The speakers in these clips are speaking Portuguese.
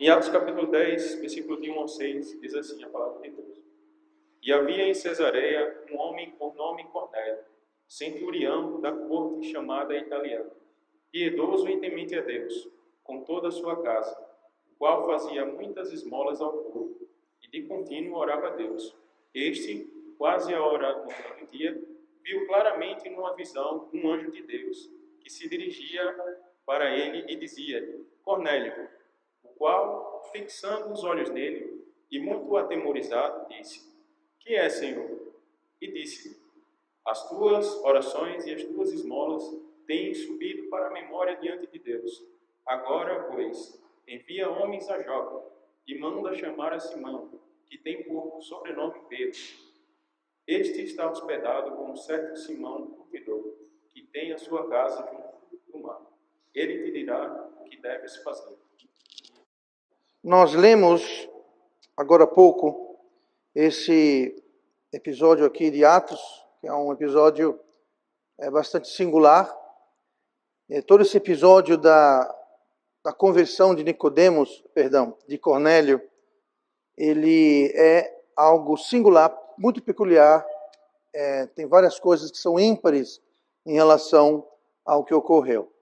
Em Atos capítulo 10, versículo de 1 ao 6, diz assim a palavra de Deus. E havia em Cesareia um homem por nome Cornélio, centurião da corte chamada italiana, piedoso e temente a Deus, com toda a sua casa, o qual fazia muitas esmolas ao povo, e de contínuo orava a Deus. Este, quase a hora do meio-dia, viu claramente numa visão um anjo de Deus, que se dirigia para ele e dizia-lhe: Cornélio, o qual, fixando os olhos nele, e muito atemorizado, disse: Que é, Senhor? E disse-lhe: As tuas orações e as tuas esmolas têm subido para a memória diante de Deus. Agora, pois, envia homens a Jope e manda chamar a Simão, que tem por sobrenome Pedro. Este está hospedado com um certo Simão curtidor, que tem a sua casa junto do mar. Ele te dirá o que deves fazer. Nós lemos agora há pouco esse episódio aqui de Atos, que é um episódio bastante singular. Todo esse episódio da conversão de de Cornélio, ele é algo singular, muito peculiar. Tem várias coisas que são ímpares em relação ao que ocorreu.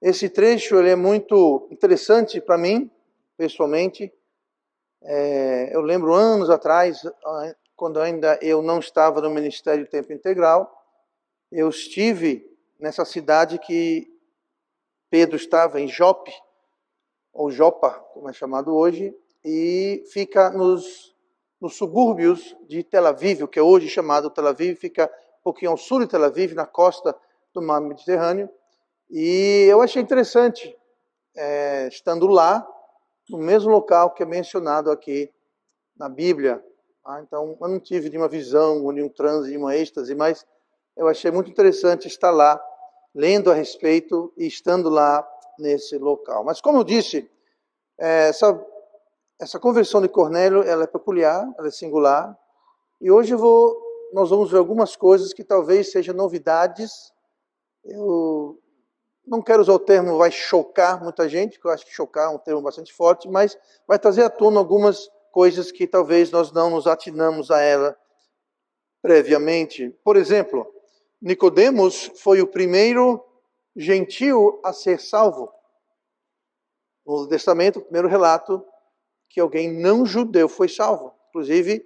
Esse trecho ele é muito interessante para mim, pessoalmente. Eu lembro anos atrás, quando ainda eu não estava no Ministério de Tempo Integral, eu estive nessa cidade que Pedro estava, em Jope, ou Jopa, como é chamado hoje, e fica nos subúrbios de Tel Aviv, o que é hoje chamado Tel Aviv, fica um pouquinho ao sul de Tel Aviv, na costa do mar Mediterrâneo. E eu achei interessante, estando lá, no mesmo local que é mencionado aqui na Bíblia. Então, eu não tive nenhuma visão, ou nenhum transe, nenhuma êxtase, mas eu achei muito interessante estar lá, lendo a respeito e estando lá nesse local. Mas, como eu disse, essa conversão de Cornélio, ela é peculiar, ela é singular, e hoje nós vamos ver algumas coisas que talvez sejam novidades. Eu não quero usar o termo vai chocar muita gente, porque eu acho que chocar é um termo bastante forte, mas vai trazer à tona algumas coisas que talvez nós não nos atinamos a ela previamente. Por exemplo, Nicodemos foi o primeiro gentio a ser salvo. No Novo Testamento, o primeiro relato que alguém não judeu foi salvo. Inclusive,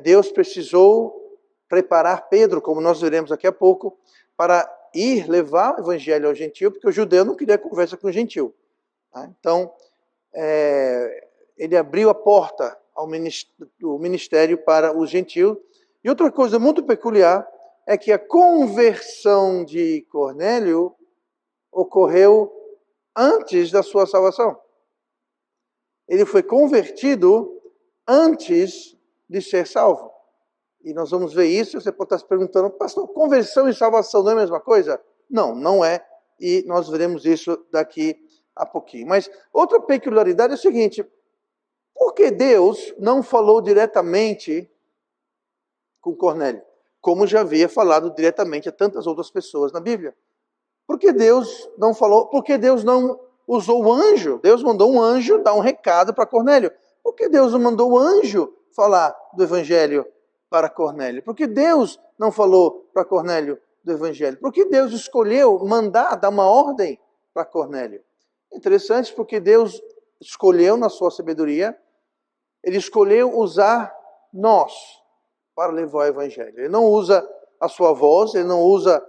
Deus precisou preparar Pedro, como nós veremos daqui a pouco, para ir levar o evangelho ao gentio, porque o judeu não queria conversa com o gentio. Então, ele abriu a porta do ministério para os gentios. E outra coisa muito peculiar é que a conversão de Cornélio ocorreu antes da sua salvação. Ele foi convertido antes de ser salvo. E nós vamos ver isso. Você pode estar se perguntando, pastor, conversão e salvação não é a mesma coisa? Não, não é. E nós veremos isso daqui a pouquinho. Mas outra peculiaridade é o seguinte: por que Deus não falou diretamente com Cornélio, como já havia falado diretamente a tantas outras pessoas na Bíblia? Por que Deus não falou? Por que Deus não usou o anjo? Deus mandou um anjo dar um recado para Cornélio. Por que Deus não mandou o anjo falar do evangelho para Cornélio? Por que Deus não falou para Cornélio do evangelho? Por que Deus escolheu dar uma ordem para Cornélio? Interessante, porque Deus escolheu, na sua sabedoria, ele escolheu usar nós para levar o evangelho. Ele não usa a sua voz, ele não usa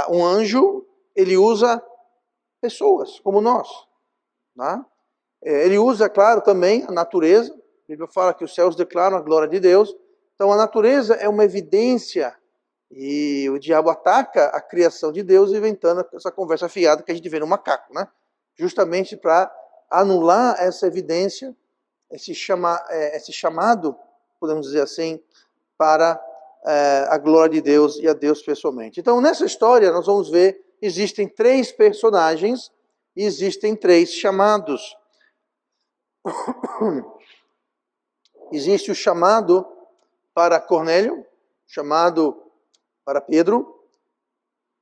um anjo, ele usa pessoas como nós. Né? Ele usa, claro, também a natureza. A Bíblia fala que os céus declaram a glória de Deus. Então a natureza é uma evidência. E o diabo ataca a criação de Deus, inventando essa conversa fiada que a gente vê no macaco, né? Justamente para anular essa evidência, esse chamado, podemos dizer assim, para a glória de Deus e a Deus pessoalmente. Então, nessa história, nós vamos ver, existem 3 personagens e existem 3 chamados. Existe o chamado para Cornélio, chamado para Pedro.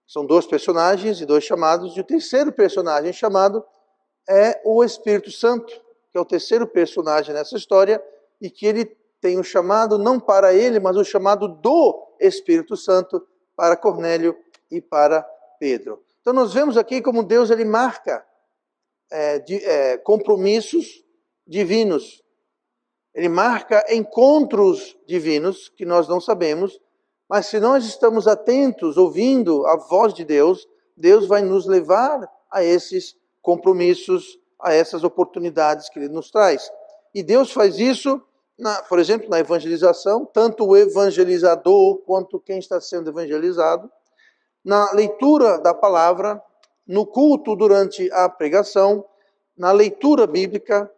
São 2 personagens e 2 chamados. E o terceiro personagem chamado é o Espírito Santo, que é o terceiro personagem nessa história, e que ele tem o chamado não para ele, mas o chamado do Espírito Santo para Cornélio e para Pedro. Então nós vemos aqui como Deus ele marca compromissos divinos. Ele marca encontros divinos que nós não sabemos, mas se nós estamos atentos, ouvindo a voz de Deus, Deus vai nos levar a esses compromissos, a essas oportunidades que Ele nos traz. E Deus faz isso, por exemplo, na evangelização, tanto o evangelizador quanto quem está sendo evangelizado, na leitura da palavra, no culto durante a pregação, na leitura bíblica.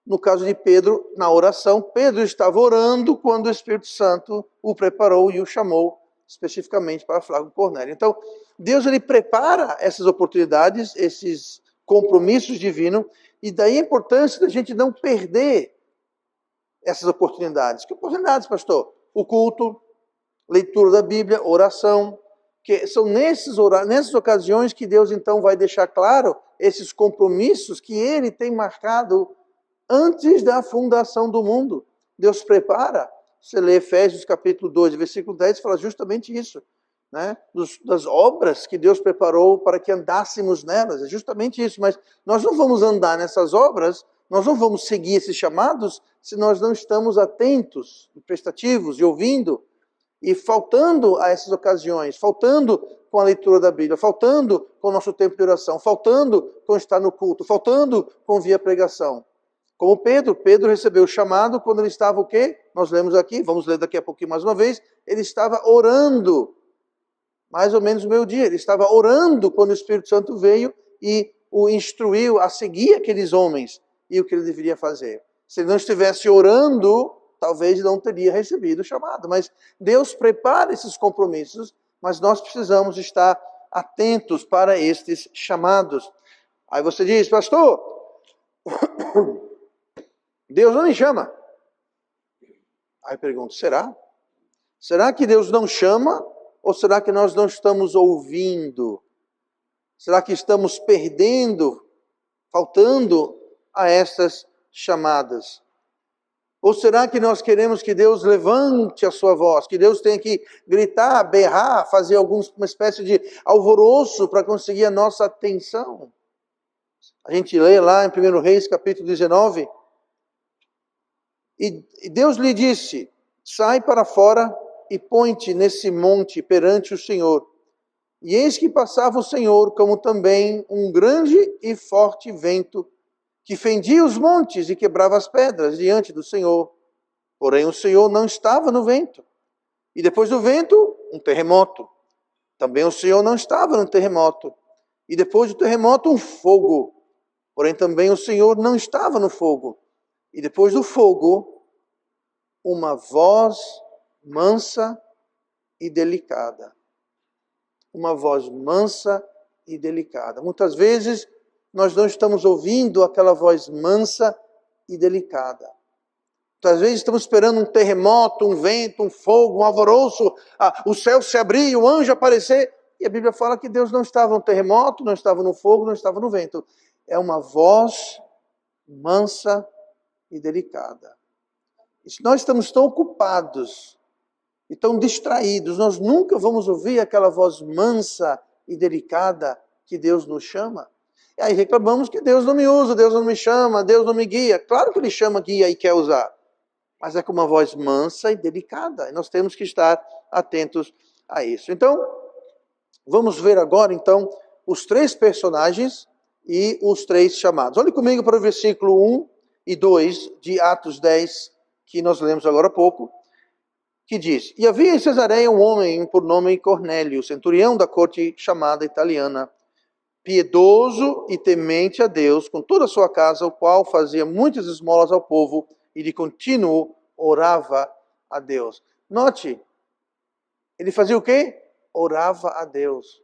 No caso de Pedro, na oração, Pedro estava orando quando o Espírito Santo o preparou e o chamou especificamente para falar com Cornélio. Então, Deus ele prepara essas oportunidades, esses compromissos divinos, e daí a importância da gente não perder essas oportunidades. Que oportunidades, pastor? O culto, leitura da Bíblia, oração, que são nessas ocasiões que Deus então vai deixar claro esses compromissos que Ele tem marcado antes da fundação do mundo. Deus prepara. Você lê Efésios capítulo 2, versículo 10, fala justamente isso. Né? Das obras que Deus preparou para que andássemos nelas. É justamente isso. Mas nós não vamos andar nessas obras, nós não vamos seguir esses chamados se nós não estamos atentos, prestativos e ouvindo. E faltando a essas ocasiões, faltando com a leitura da Bíblia, faltando com o nosso tempo de oração, faltando com estar no culto, faltando com ouvir a pregação. Como Pedro recebeu o chamado quando ele estava o quê? Nós lemos aqui, vamos ler daqui a pouquinho mais uma vez. Ele estava orando, mais ou menos no meio-dia. Ele estava orando quando o Espírito Santo veio e o instruiu a seguir aqueles homens e o que ele deveria fazer. Se ele não estivesse orando, talvez não teria recebido o chamado. Mas Deus prepara esses compromissos, mas nós precisamos estar atentos para estes chamados. Aí você diz, pastor, Deus não me chama. Aí eu pergunto, será? Será que Deus não chama? Ou será que nós não estamos ouvindo? Será que estamos perdendo, faltando a essas chamadas? Ou será que nós queremos que Deus levante a sua voz, que Deus tenha que gritar, berrar, fazer uma espécie de alvoroço para conseguir a nossa atenção? A gente lê lá em 1 Reis, capítulo 19, e Deus lhe disse, sai para fora e põe-te nesse monte perante o Senhor. E eis que passava o Senhor, como também um grande e forte vento, que fendia os montes e quebrava as pedras diante do Senhor. Porém o Senhor não estava no vento. E depois do vento, um terremoto. Também o Senhor não estava no terremoto. E depois do terremoto, um fogo. Porém também o Senhor não estava no fogo. E depois do fogo, uma voz mansa e delicada. Uma voz mansa e delicada. Muitas vezes nós não estamos ouvindo aquela voz mansa e delicada. Muitas vezes estamos esperando um terremoto, um vento, um fogo, um alvoroço, o céu se abrir, o anjo aparecer. E a Bíblia fala que Deus não estava no terremoto, não estava no fogo, não estava no vento. É uma voz mansa e delicada. E se nós estamos tão ocupados e tão distraídos, nós nunca vamos ouvir aquela voz mansa e delicada que Deus nos chama. E aí reclamamos que Deus não me usa, Deus não me chama, Deus não me guia. Claro que Ele chama, guia e quer usar. Mas é com uma voz mansa e delicada. E nós temos que estar atentos a isso. Então, vamos ver agora, então, os três personagens e os três chamados. Olhe comigo para o versículo 1 e 2 de Atos 10, que nós lemos agora há pouco, que diz, e havia em Cesareia um homem por nome Cornélio, centurião da corte chamada italiana, piedoso e temente a Deus, com toda a sua casa, o qual fazia muitas esmolas ao povo e de contínuo orava a Deus. Note, ele fazia o quê? Orava a Deus.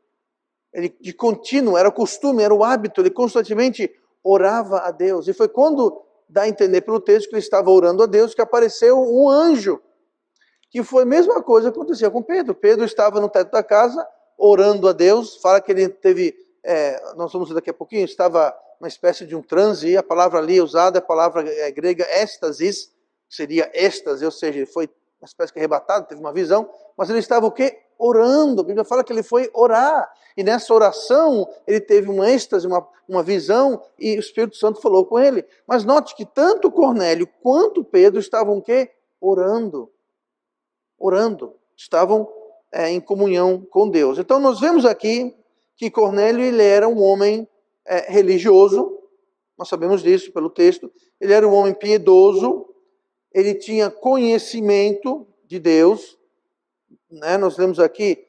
Ele de contínuo, era o costume, era o hábito, ele constantemente orava a Deus. E foi quando dá a entender pelo texto que ele estava orando a Deus que apareceu um anjo, que foi a mesma coisa que acontecia com Pedro. Pedro estava no teto da casa, orando a Deus, fala que ele teve, nós vamos ver daqui a pouquinho, estava uma espécie de um transe. A palavra ali usada é a palavra grega éxtasis, seria êxtase, ou seja, ele foi uma espécie de arrebatado, teve uma visão, mas ele estava o quê? Orando. A Bíblia fala que ele foi orar, e nessa oração ele teve um êxtase, uma visão, e o Espírito Santo falou com ele. Mas note que tanto Cornélio quanto Pedro estavam o quê? Orando. Orando. Estavam em comunhão com Deus. Então nós vemos aqui que Cornélio ele era um homem religioso, nós sabemos disso pelo texto. Ele era um homem piedoso, ele tinha conhecimento de Deus, né? Nós lemos aqui,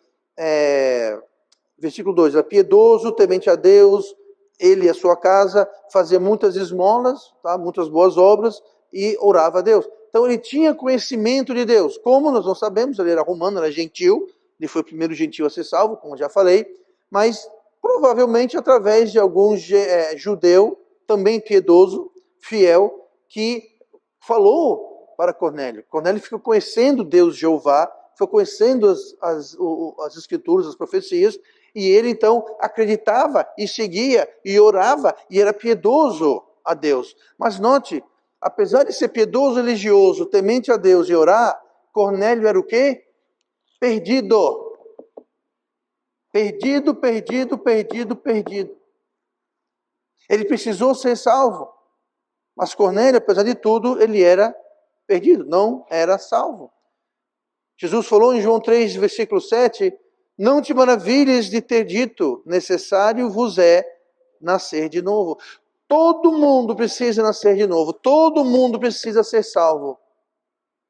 versículo 2, era piedoso, temente a Deus, ele e a sua casa, fazia muitas esmolas, tá? Muitas boas obras, e orava a Deus. Então ele tinha conhecimento de Deus. Como nós não sabemos, ele era romano, era gentil, ele foi o primeiro gentil a ser salvo, como já falei, mas provavelmente através de algum judeu, também piedoso, fiel, que falou para Cornélio. Cornélio ficou conhecendo Deus Jeová, ficou conhecendo as escrituras, as profecias, e ele então acreditava e seguia e orava e era piedoso a Deus. Mas note, apesar de ser piedoso, religioso, temente a Deus e orar, Cornélio era o quê? Perdido. Perdido, perdido, perdido, perdido. Ele precisou ser salvo. Mas Cornélio, apesar de tudo, ele era perdido, não era salvo. Jesus falou em João 3, versículo 7, não te maravilhes de ter dito, necessário vos é nascer de novo. Todo mundo precisa nascer de novo, todo mundo precisa ser salvo.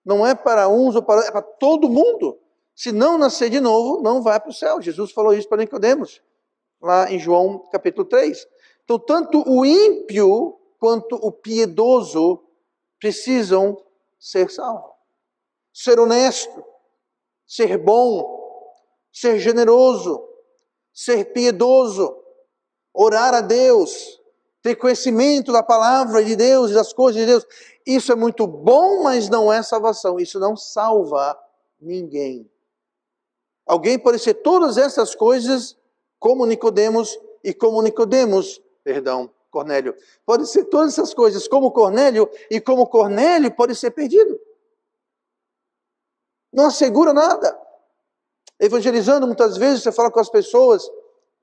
Não é para uns ou para... é para todo mundo. Se não nascer de novo, não vai para o céu. Jesus falou isso para Nicodemos, lá em João capítulo 3. Então, tanto o ímpio quanto o piedoso precisam ser salvos. Ser honesto, ser bom, ser generoso, ser piedoso, orar a Deus, ter conhecimento da palavra de Deus e das coisas de Deus. Isso é muito bom, mas não é salvação. Isso não salva ninguém. Alguém pode ser todas essas coisas como Nicodemos e como Nicodemos, Cornélio. Pode ser todas essas coisas como Cornélio e como Cornélio pode ser perdido. Não assegura nada. Evangelizando, muitas vezes você fala com as pessoas, se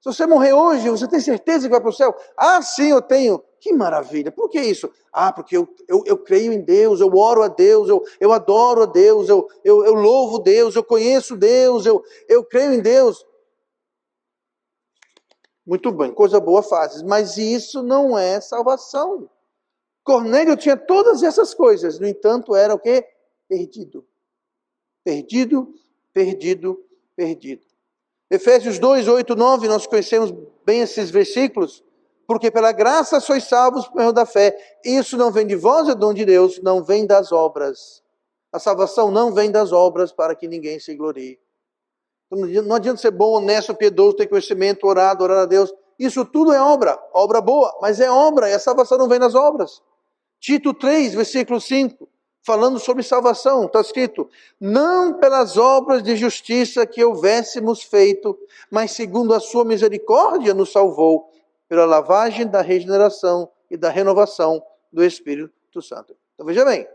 você morrer hoje, você tem certeza que vai para o céu? Ah, sim, eu tenho. Que maravilha. Por que isso? Ah, porque eu creio em Deus, eu oro a Deus, eu adoro a Deus, eu louvo Deus, eu conheço Deus, eu creio em Deus. Muito bem, coisa boa fazes, mas isso não é salvação. Cornélio tinha todas essas coisas, no entanto era o quê? Perdido. Perdido, perdido, perdido. Efésios 2, 8, 9, nós conhecemos bem esses versículos, porque pela graça sois salvos por meio da fé. Isso não vem de vós, é dom de Deus, não vem das obras. A salvação não vem das obras para que ninguém se glorie. Não adianta ser bom, honesto, piedoso, ter conhecimento, orar a Deus. Isso tudo é obra boa, mas é obra, e a salvação não vem das obras. Tito 3, versículo 5, falando sobre salvação, está escrito, não pelas obras de justiça que houvéssemos feito, mas segundo a sua misericórdia nos salvou, pela lavagem da regeneração e da renovação do Espírito Santo. Então veja bem,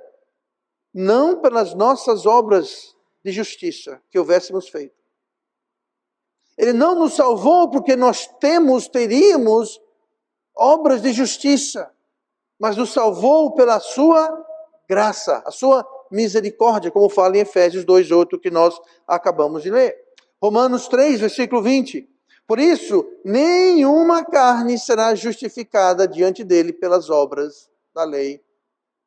não pelas nossas obras de justiça que houvéssemos feito. Ele não nos salvou porque nós teríamos obras de justiça, mas nos salvou pela sua graça, a sua misericórdia, como fala em Efésios 2:8, que nós acabamos de ler. Romanos 3, versículo 20. Por isso, nenhuma carne será justificada diante dele pelas obras da lei,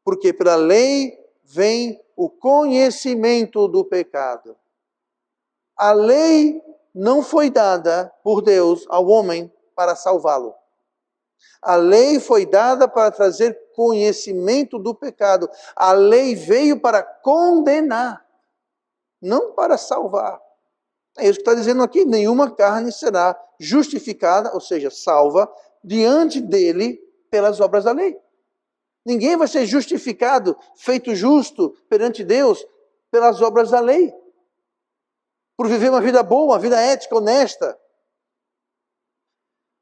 porque pela lei vem o conhecimento do pecado. A lei não foi dada por Deus ao homem para salvá-lo. A lei foi dada para trazer conhecimento do pecado. A lei veio para condenar, não para salvar. É isso que está dizendo aqui. Nenhuma carne será justificada, ou seja, salva, diante dele pelas obras da lei. Ninguém vai ser justificado, feito justo perante Deus pelas obras da lei. Por viver uma vida boa, uma vida ética, honesta.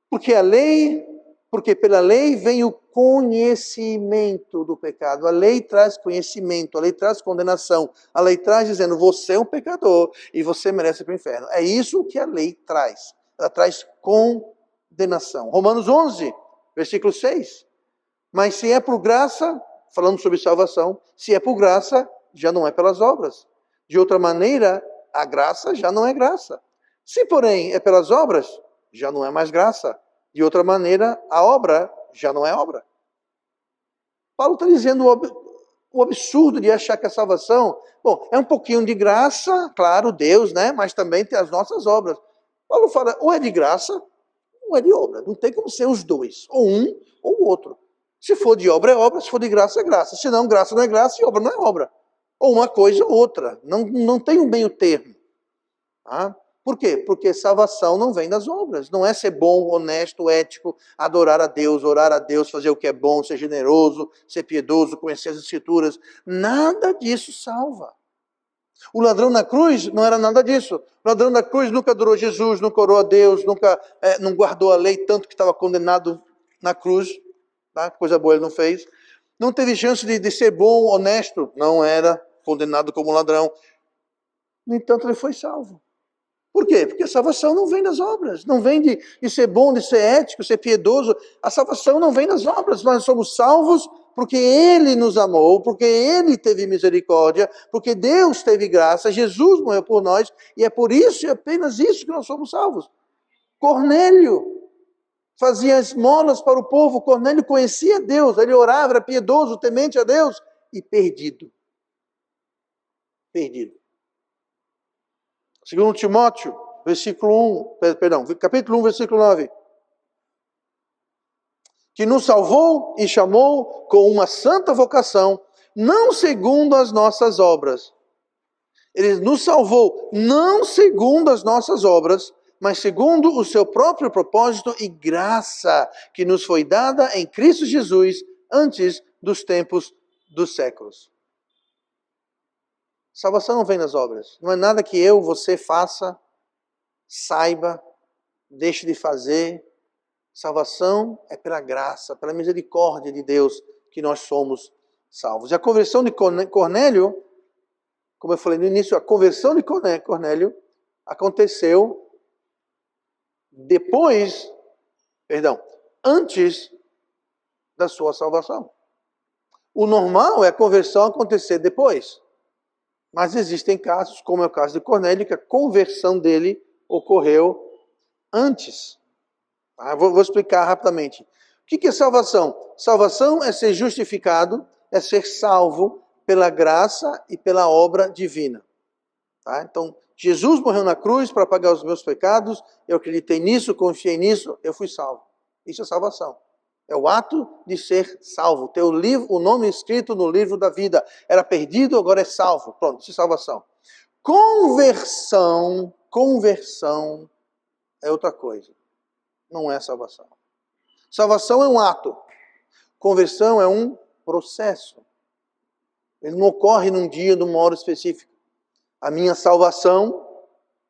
Porque a lei Porque pela lei vem o conhecimento do pecado. A lei traz conhecimento, a lei traz condenação. A lei traz dizendo, você é um pecador e você merece ir para o inferno. É isso que a lei traz. Ela traz condenação. Romanos 11, versículo 6. Mas se é por graça, falando sobre salvação, se é por graça, já não é pelas obras. De outra maneira, a graça já não é graça. Se, porém, é pelas obras, já não é mais graça. De outra maneira, a obra já não é obra. Paulo está dizendo o absurdo de achar que a salvação, bom, é um pouquinho de graça, claro, Deus, né? Mas também tem as nossas obras. Paulo fala, ou é de graça, ou é de obra. Não tem como ser os dois, ou um ou o outro. Se for de obra, é obra, se for de graça, é graça. Se não, graça não é graça e obra não é obra. Ou uma coisa ou outra. Não tem um meio termo. Tá? Por quê? Porque salvação não vem das obras. Não é ser bom, honesto, ético, adorar a Deus, orar a Deus, fazer o que é bom, ser generoso, ser piedoso, conhecer as Escrituras. Nada disso salva. O ladrão na cruz não era nada disso. O ladrão na cruz nunca adorou Jesus, nunca orou a Deus, nunca não guardou a lei, tanto que estava condenado na cruz. Tá? Coisa boa ele não fez. Não teve chance de ser bom, honesto. Não era condenado como ladrão. No entanto, ele foi salvo. Por quê? Porque a salvação não vem das obras, não vem de ser bom, de ser ético, ser piedoso. A salvação não vem das obras, nós somos salvos porque Ele nos amou, porque Ele teve misericórdia, porque Deus teve graça, Jesus morreu por nós, e é por isso e apenas isso que nós somos salvos. Cornélio fazia esmolas para o povo, Cornélio conhecia Deus, ele orava, era piedoso, temente a Deus, e perdido. Perdido. Segundo Timóteo, capítulo 1, versículo 9. Que nos salvou e chamou com uma santa vocação, não segundo as nossas obras. Ele nos salvou não segundo as nossas obras, mas segundo o seu próprio propósito e graça que nos foi dada em Cristo Jesus antes dos tempos dos séculos. Salvação não vem das obras. Não é nada que eu, você faça, saiba, deixe de fazer. Salvação é pela graça, pela misericórdia de Deus que nós somos salvos. E a conversão de Cornélio, como eu falei no início, a conversão de Cornélio aconteceu antes da sua salvação. O normal é a conversão acontecer depois. Mas existem casos, como é o caso de Cornélio, que a conversão dele ocorreu antes. Vou explicar rapidamente. O que é salvação? Salvação é ser justificado, é ser salvo pela graça e pela obra divina. Tá? Então, Jesus morreu na cruz para pagar os meus pecados, eu acreditei nisso, confiei nisso, eu fui salvo. Isso é salvação. É o ato de ser salvo. Ter o nome escrito no livro da vida. Era perdido, agora é salvo. Pronto, isso é salvação. Conversão é outra coisa. Não é salvação. Salvação é um ato. Conversão é um processo. Ele não ocorre num dia, numa hora específica. A minha salvação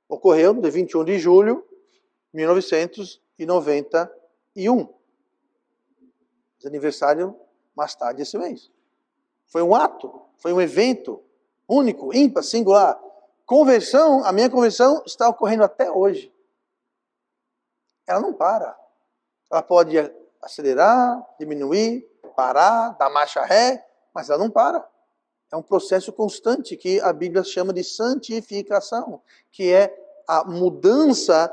ocorreu no dia 21 de julho de 1991. Aniversário mais tarde esse mês. Foi um ato, foi um evento único, ímpar, singular. A minha conversão está ocorrendo até hoje. Ela não para. Ela pode acelerar, diminuir, parar, dar marcha ré, mas ela não para. É um processo constante que a Bíblia chama de santificação, que é a mudança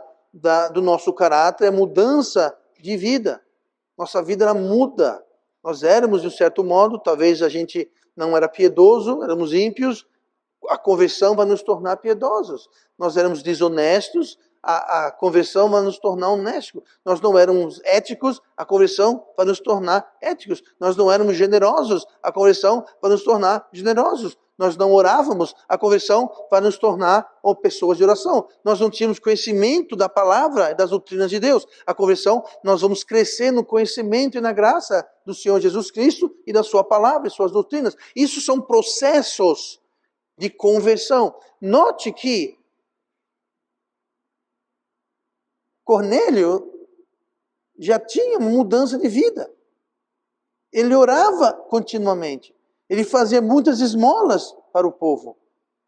do nosso caráter, a mudança de vida. Nossa vida ela muda. Nós éramos, de um certo modo, talvez a gente não era piedoso, éramos ímpios, a conversão vai nos tornar piedosos. Nós éramos desonestos, a conversão vai nos tornar honestos. Nós não éramos éticos, a conversão vai nos tornar éticos. Nós não éramos generosos, a conversão vai nos tornar generosos. Nós não orávamos, a conversão vai nos tornar pessoas de oração. Nós não tínhamos conhecimento da palavra e das doutrinas de Deus. A conversão, nós vamos crescer no conhecimento e na graça do Senhor Jesus Cristo e da sua palavra e suas doutrinas. Isso são processos de conversão. Note que Cornélio já tinha mudança de vida. Ele orava continuamente. Ele fazia muitas esmolas para o povo.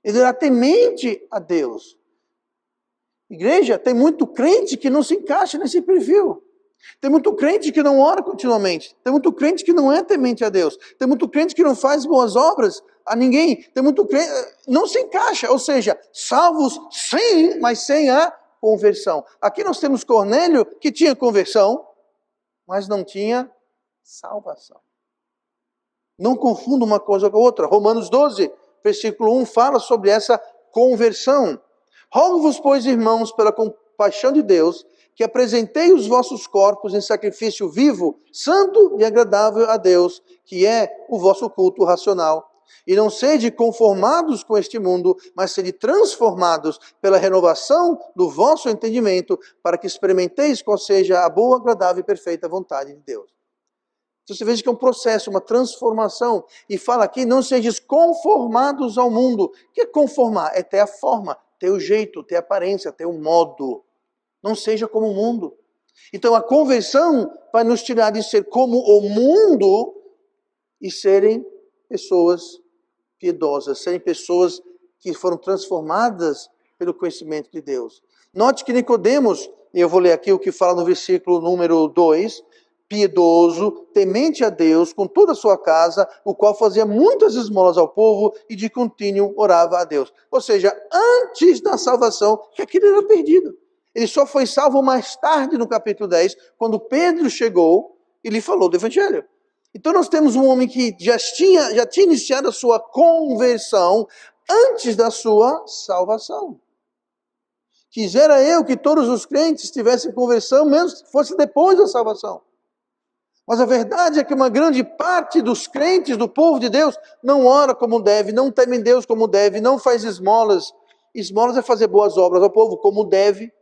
Ele era temente a Deus. Igreja, tem muito crente que não se encaixa nesse perfil. Tem muito crente que não ora continuamente. Tem muito crente que não é temente a Deus. Tem muito crente que não faz boas obras a ninguém. Tem muito crente não se encaixa. Ou seja, salvos sim, mas sem a conversão. Aqui nós temos Cornélio que tinha conversão, mas não tinha salvação. Não confunda uma coisa com a outra. Romanos 12, versículo 1 fala sobre essa conversão. Rogo-vos, pois, irmãos, pela compaixão de Deus, que apresentei os vossos corpos em sacrifício vivo, santo e agradável a Deus, que é o vosso culto racional. E não sede conformados com este mundo, mas sede transformados pela renovação do vosso entendimento, para que experimenteis qual seja a boa, agradável e perfeita vontade de Deus. Então você veja que é um processo, uma transformação. E fala aqui, não sejais conformados ao mundo. O que é conformar? É ter a forma, ter o jeito, ter a aparência, ter o modo. Não seja como o mundo. Então a conversão vai nos tirar de ser como o mundo e serem pessoas piedosas, serem pessoas que foram transformadas pelo conhecimento de Deus. Note que Nicodemos, e eu vou ler aqui o que fala no versículo número 2, piedoso, temente a Deus, com toda a sua casa, o qual fazia muitas esmolas ao povo e de contínuo orava a Deus. Ou seja, antes da salvação, que aquele era perdido. Ele só foi salvo mais tarde no capítulo 10, quando Pedro chegou e lhe falou do Evangelho. Então nós temos um homem que já tinha iniciado a sua conversão antes da sua salvação. Quisera eu que todos os crentes tivessem conversão, mesmo que fosse depois da salvação. Mas a verdade é que uma grande parte dos crentes, do povo de Deus, não ora como deve, não teme Deus como deve, não faz esmolas. Esmolas é fazer boas obras ao povo como deve.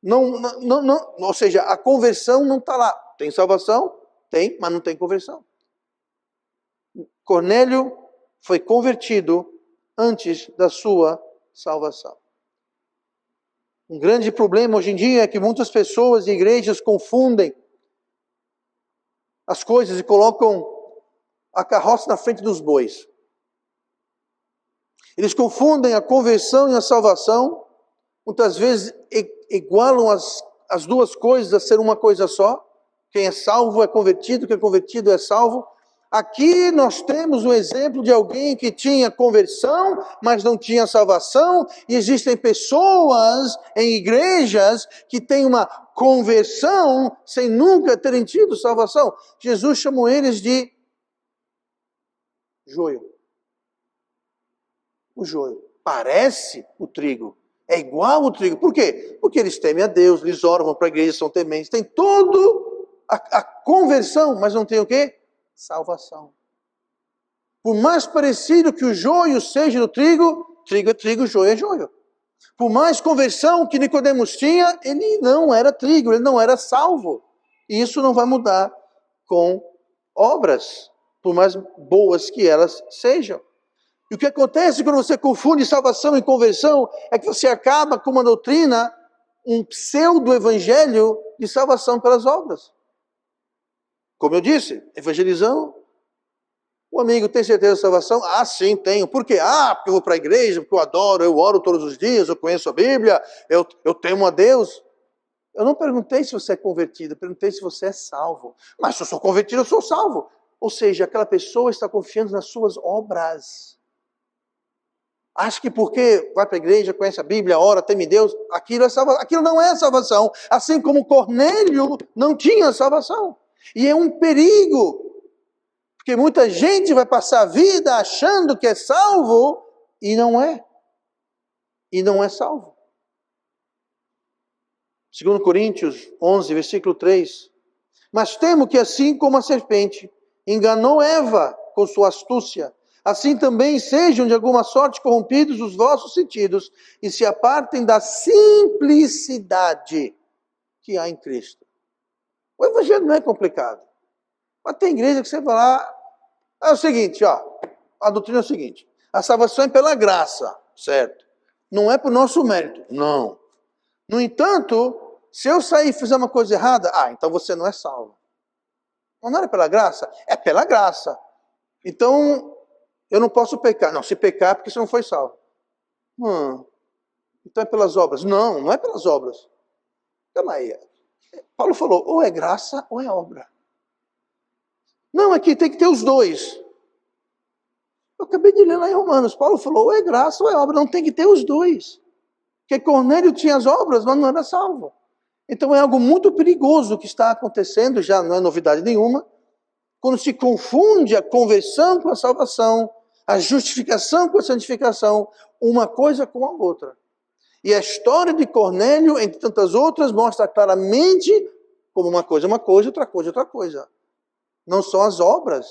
Ou seja, a conversão não está lá. Tem salvação? Tem, mas não tem conversão. Cornélio foi convertido antes da sua salvação. Um grande problema hoje em dia é que muitas pessoas e igrejas confundem as coisas e colocam a carroça na frente dos bois. Eles confundem a conversão e a salvação, muitas vezes igualam as duas coisas a ser uma coisa só. Quem é salvo é convertido, quem é convertido é salvo. Aqui nós temos um exemplo de alguém que tinha conversão, mas não tinha salvação. E existem pessoas em igrejas que têm uma conversão sem nunca terem tido salvação. Jesus chamou eles de joio. O joio parece o trigo. É igual o trigo. Por quê? Porque eles temem a Deus, eles oram, vão para a igreja, são tementes. Tem todo a conversão, mas não tem o quê? Salvação. Por mais parecido que o joio seja do trigo, trigo é trigo, joio é joio. Por mais conversão que Nicodemos tinha, ele não era trigo, ele não era salvo. E isso não vai mudar com obras, por mais boas que elas sejam. E o que acontece quando você confunde salvação e conversão é que você acaba com uma doutrina, um pseudo-evangelho de salvação pelas obras. Como eu disse, evangelizão. O amigo tem certeza da salvação? Ah, sim, tenho. Por quê? Ah, porque eu vou para a igreja, porque eu adoro, eu oro todos os dias, eu conheço a Bíblia, eu temo a Deus. Eu não perguntei se você é convertido, eu perguntei se você é salvo. Mas se eu sou convertido, eu sou salvo. Ou seja, aquela pessoa está confiando nas suas obras. Acha que porque vai para a igreja, conhece a Bíblia, ora, teme Deus, aquilo é salvação. Aquilo não é salvação. Assim como Cornélio não tinha salvação. E é um perigo. Porque muita gente vai passar a vida achando que é salvo e não é. E não é salvo. 2 Coríntios 11, versículo 3. Mas temo que assim como a serpente enganou Eva com sua astúcia, assim também sejam de alguma sorte corrompidos os vossos sentidos e se apartem da simplicidade que há em Cristo. O evangelho não é complicado. Mas tem igreja que você vai lá, é o seguinte, ó, a doutrina é o seguinte, a salvação é pela graça, certo? Não é por nosso mérito, não. No entanto, Se eu sair e fizer uma coisa errada, então você não é salvo. Não era pela graça? É pela graça. Então, eu não posso pecar. Não, se pecar é porque você não foi salvo. Então é pelas obras. Não, não é pelas obras. Calma aí. Paulo falou, ou é graça ou é obra. Não, aqui tem que ter os dois. Eu acabei de ler lá em Romanos. Paulo falou, ou é graça ou é obra. Não tem que ter os dois. Porque Cornélio tinha as obras, mas não era salvo. Então é algo muito perigoso que está acontecendo, já não é novidade nenhuma, quando se confunde a conversão com a salvação, a justificação com a santificação, uma coisa com a outra. E a história de Cornélio, entre tantas outras, mostra claramente como uma coisa, outra coisa, outra coisa. Não são as obras,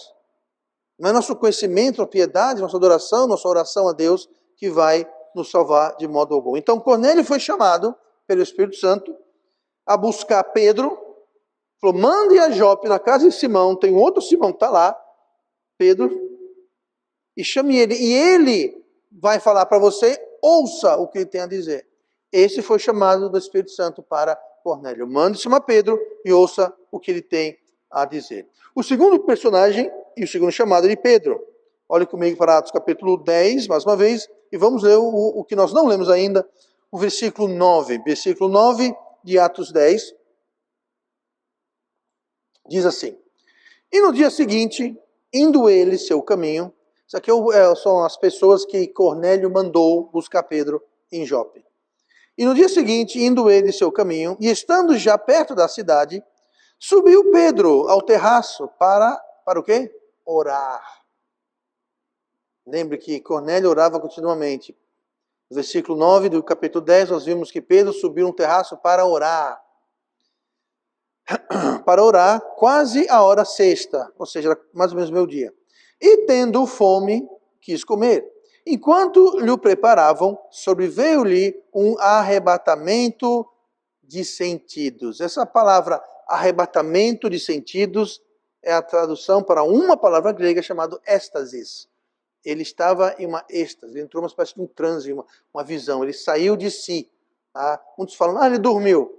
não é nosso conhecimento, a piedade, nossa adoração, nossa oração a Deus que vai nos salvar de modo algum. Então Cornélio foi chamado pelo Espírito Santo a buscar Pedro, falou, mande a Jope na casa de Simão, tem outro Simão que está lá, Pedro, e chame ele, e ele vai falar para você, ouça o que ele tem a dizer. Esse foi chamado do Espírito Santo para Cornélio. Mande chamar Pedro e ouça o que ele tem a dizer. O segundo personagem e o segundo chamado é de Pedro. Olhe comigo para Atos capítulo 10, mais uma vez, e vamos ler o que nós não lemos ainda, o versículo 9. Versículo 9 de Atos 10, diz assim, e no dia seguinte, indo ele seu caminho, isso aqui são as pessoas que Cornélio mandou buscar Pedro em Jope. E no dia seguinte, indo ele seu caminho, e estando já perto da cidade, subiu Pedro ao terraço para o quê? Orar. Lembre que Cornélio orava continuamente. No versículo 9 do capítulo 10, nós vimos que Pedro subiu um terraço para orar. Para orar quase a hora sexta, ou seja, mais ou menos meio-dia. E tendo fome, quis comer. Enquanto lhe preparavam, sobreveio-lhe um arrebatamento de sentidos. Essa palavra arrebatamento de sentidos é a tradução para uma palavra grega chamada êxtasis. Ele estava em uma êxtase, ele entrou uma espécie de um transe, uma visão, ele saiu de si. Tá? Muitos falam, ele dormiu.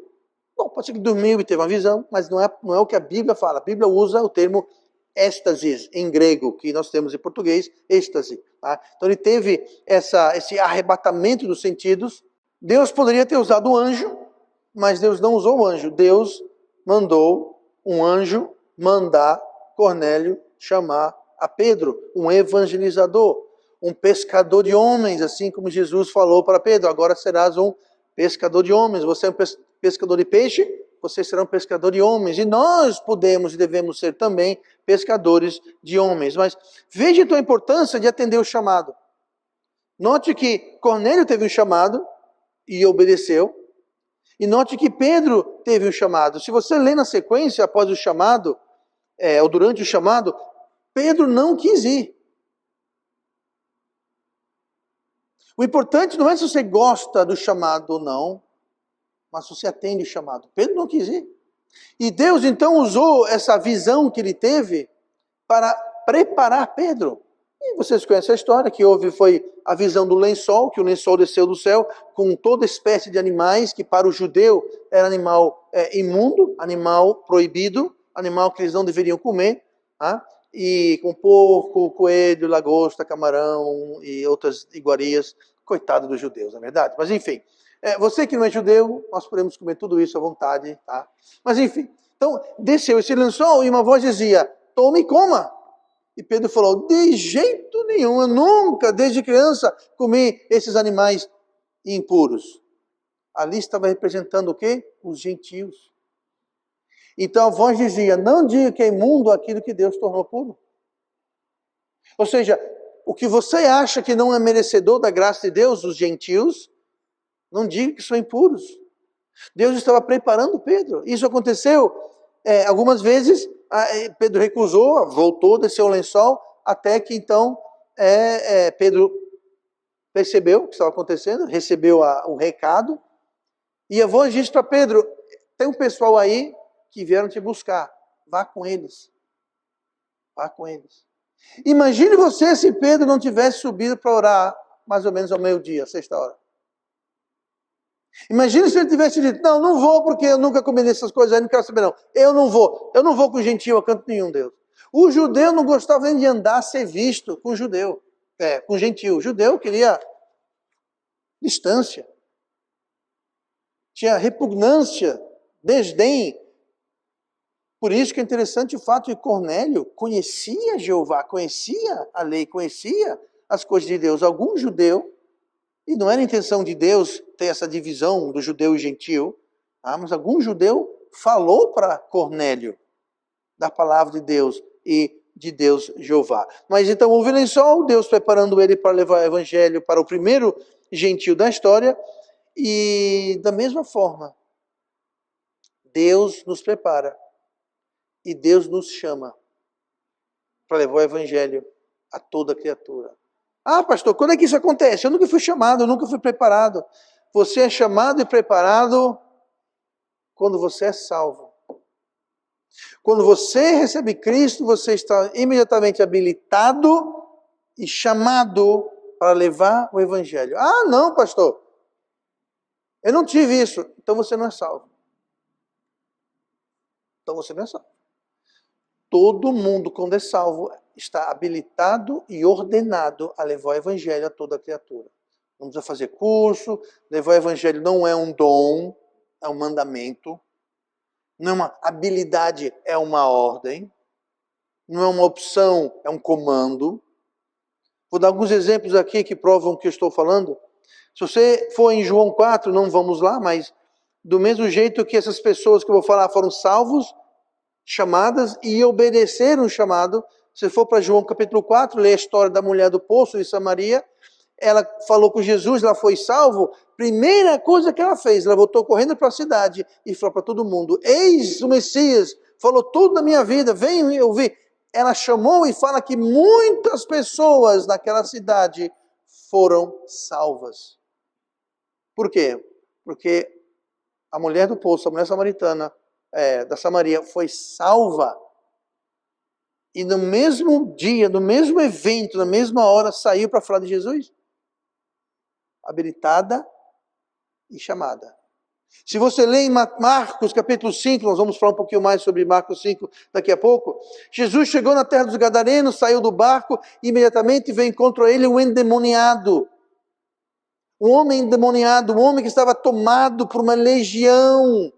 Bom, pode ser que dormiu e teve uma visão, mas não é o que a Bíblia fala. A Bíblia usa o termo êxtase em grego, que nós temos em português, êxtase. Tá? Então ele teve esse arrebatamento dos sentidos. Deus poderia ter usado o anjo, mas Deus não usou o anjo. Deus mandou um anjo mandar Cornélio chamar a Pedro, um evangelizador, um pescador de homens, assim como Jesus falou para Pedro, agora serás um pescador de homens. Você é um pescador de peixe, você será um pescador de homens. E nós podemos e devemos ser também pescadores de homens. Mas veja então a importância de atender o chamado. Note que Cornélio teve um chamado e obedeceu. E note que Pedro teve um chamado. Se você lê na sequência, após o chamado, ou durante o chamado, Pedro não quis ir. O importante não é se você gosta do chamado ou não, mas se você atende o chamado. Pedro não quis ir. E Deus então usou essa visão que ele teve para preparar Pedro. E vocês conhecem a história, que foi a visão do lençol, que o lençol desceu do céu com toda espécie de animais, que para o judeu era animal imundo, animal proibido, animal que eles não deveriam comer, tá? E com porco, coelho, lagosta, camarão e outras iguarias, coitado dos judeus, na verdade. Mas enfim, você que não é judeu, nós podemos comer tudo isso à vontade, tá? Mas enfim, então desceu esse lençol e uma voz dizia, tome e coma. E Pedro falou, de jeito nenhum, eu nunca, desde criança, comi esses animais impuros. Ali estava representando o quê? Os gentios. Então a voz dizia, não diga que é imundo aquilo que Deus tornou puro. Ou seja, o que você acha que não é merecedor da graça de Deus, os gentios, não diga que são impuros. Deus estava preparando Pedro. Isso aconteceu algumas vezes. Pedro recusou, voltou, desceu o lençol, até que então Pedro percebeu o que estava acontecendo, recebeu o recado, e a voz disse para Pedro, tem um pessoal aí que vieram te buscar, vá com eles. Vá com eles. Imagine você se Pedro não tivesse subido para orar mais ou menos ao meio-dia, 6 horas. Imagina se ele tivesse dito, não, não vou porque eu nunca comi essas coisas aí, não quero saber não. Eu não vou com gentil a canto nenhum, Deus. O judeu não gostava nem de andar, ser visto com judeu, com gentil. O judeu queria distância. Tinha repugnância, desdém. Por isso que é interessante o fato de Cornélio conhecia Jeová, conhecia a lei, conhecia as coisas de Deus. Algum judeu, e não era a intenção de Deus ter essa divisão do judeu e gentil, mas algum judeu falou para Cornélio da palavra de Deus e de Deus Jeová. Mas então ouvirem só Deus preparando ele para levar o evangelho para o primeiro gentil da história, e da mesma forma, Deus nos prepara e Deus nos chama para levar o evangelho a toda criatura. Ah, pastor, quando é que isso acontece? Eu nunca fui chamado, eu nunca fui preparado. Você é chamado e preparado quando você é salvo. Quando você recebe Cristo, você está imediatamente habilitado e chamado para levar o evangelho. Ah, não, pastor, eu não tive isso. Então você não é salvo. Então você não é salvo. Todo mundo, quando é salvo, está habilitado e ordenado a levar o evangelho a toda criatura. Não precisa fazer curso, levar o evangelho não é um dom, é um mandamento. Não é uma habilidade, é uma ordem. Não é uma opção, é um comando. Vou dar alguns exemplos aqui que provam o que eu estou falando. Se você for em João 4, não vamos lá, mas do mesmo jeito que essas pessoas que eu vou falar foram salvos, chamadas e obedeceram o chamado. Se for para João capítulo 4, lê a história da mulher do poço de Samaria. Ela falou com Jesus, ela foi salvo. Primeira coisa que ela fez, ela voltou correndo para a cidade e falou para todo mundo, eis o Messias, falou tudo na minha vida, venham ouvir. Ela chamou e fala que muitas pessoas naquela cidade foram salvas. Por quê? Porque a mulher do poço, a mulher samaritana, da Samaria, foi salva. E no mesmo dia, no mesmo evento, na mesma hora, saiu para falar de Jesus. Habilitada e chamada. Se você lê em Marcos capítulo 5, nós vamos falar um pouquinho mais sobre Marcos 5 daqui a pouco. Jesus chegou na terra dos Gadarenos, saiu do barco, e imediatamente veio contra ele um endemoniado. Um homem endemoniado, um homem que estava tomado por uma legião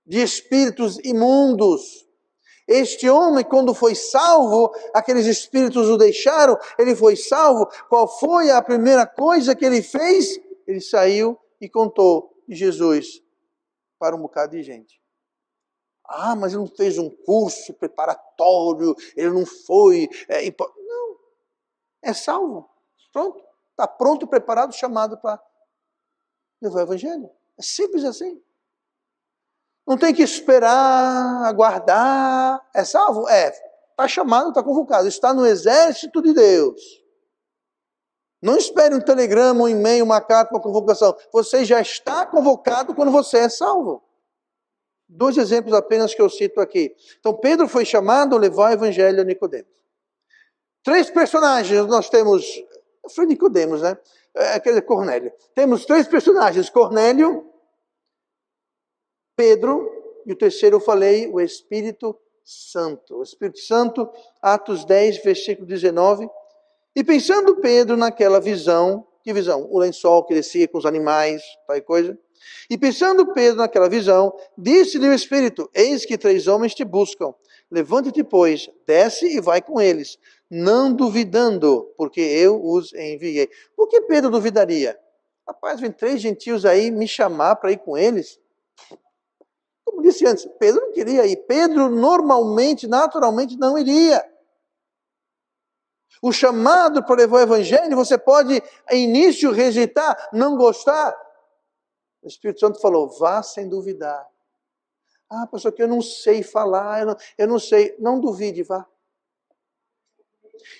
de espíritos imundos. Este homem, quando foi salvo, aqueles espíritos o deixaram, ele foi salvo. Qual foi a primeira coisa que ele fez? Ele saiu e contou de Jesus para um bocado de gente. Ah, mas ele não fez um curso preparatório, ele não foi... Não, é salvo. Pronto, está pronto, preparado, chamado para levar o evangelho. É simples assim. Não tem que esperar, aguardar. É salvo? Está chamado, está convocado. Está no exército de Deus. Não espere um telegrama, um e-mail, uma carta, uma convocação. Você já está convocado quando você é salvo. 2 exemplos apenas que eu cito aqui. Então, Pedro foi chamado a levar o evangelho a Nicodemos. 3 personagens nós temos. Foi Nicodemos, né? Quer dizer, Cornélio. Temos 3 personagens. Cornélio, Pedro, e o terceiro eu falei, o Espírito Santo. O Espírito Santo, Atos 10, versículo 19. E pensando Pedro naquela visão, que visão? O lençol que descia com os animais, tal coisa. E pensando Pedro naquela visão, disse-lhe o Espírito, eis que 3 homens te buscam. Levante-te, pois, desce e vai com eles, não duvidando, porque eu os enviei. Por que Pedro duvidaria? Rapaz, vem 3 gentios aí me chamar para ir com eles. Como disse antes, Pedro não queria ir. Pedro normalmente, naturalmente, não iria. O chamado para levar o evangelho, você pode, a início, rejeitar, não gostar. O Espírito Santo falou, vá sem duvidar. Ah, pastor, que eu não sei falar, eu não sei. Não duvide, vá.